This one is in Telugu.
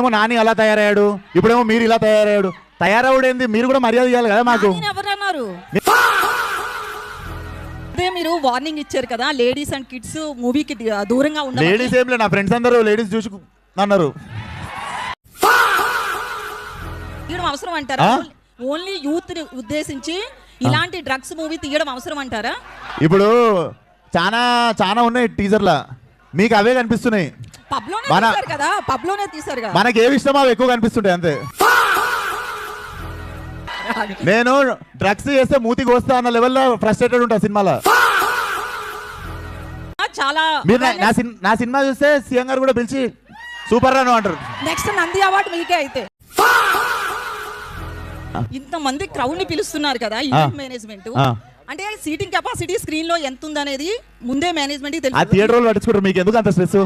ఏమో నాని అలా తయారయ్యాడు, ఇప్పుడేమో మీరు ఇలా తయారయ్యాడు. తయారవుడు ఏంది? మీరు కూడా మర్యాద ఇవ్వాలి కదా మాకు. ఎవరన్నారు? అదే మీరు వార్నింగ్ ఇచ్చారు కదా, లేడీస్ అండ్ కిడ్స్ మూవీకి దూరంగా ఉండాలి. లేడీస్ ఏం లేదు, నా ఫ్రెండ్స్ అందరూ లేడీస్ చూసి అన్నారు. తీయడం అవసరం అంటారా? ఓన్లీ యూత్ ఉద్దేశించి ఇలాంటి డ్రగ్స్ మూవీ తీయడం అవసరం అంటారా? ఇప్పుడు చాలా చాలా ఉన్నాయి టీజర్లా, మీకు అవే కనిపిస్తున్నాయి. పబ్లోనే తీశారు కదా, మనకి ఏవి ఇష్టమో అవి ఎక్కువ కనిపిస్తుంటాయి అంతే. నేను డ్రగ్స్ చేస్తే మూతికి వస్తా అన్న లెవెల్లో ఫ్రస్ట్రేటెడ్ ఉంటా సినిమాలో. చాలా మీరు నా సినిమా చూస్తే సీఎం గారు కూడా పిలిచి సూపర్ రాను అంటారు. నెక్స్ట్ నంది అవార్డు మీకే. అయితే ఇంతమంది క్రౌడ్ ని పిలుస్తున్నారు కదా ఈవెంట్ మేనేజ్మెంట్, అంటే సీటింగ్ కెపాసిటీ స్క్రీన్ లో ఎంత ఉందనేది ముందే మేనేజ్మెంట్ తెలుసు. ఆ థియేటర్ వాళ్ళు పట్టించుకుంటారు, మీకు ఎందుకు అంత స్ట్రెస్?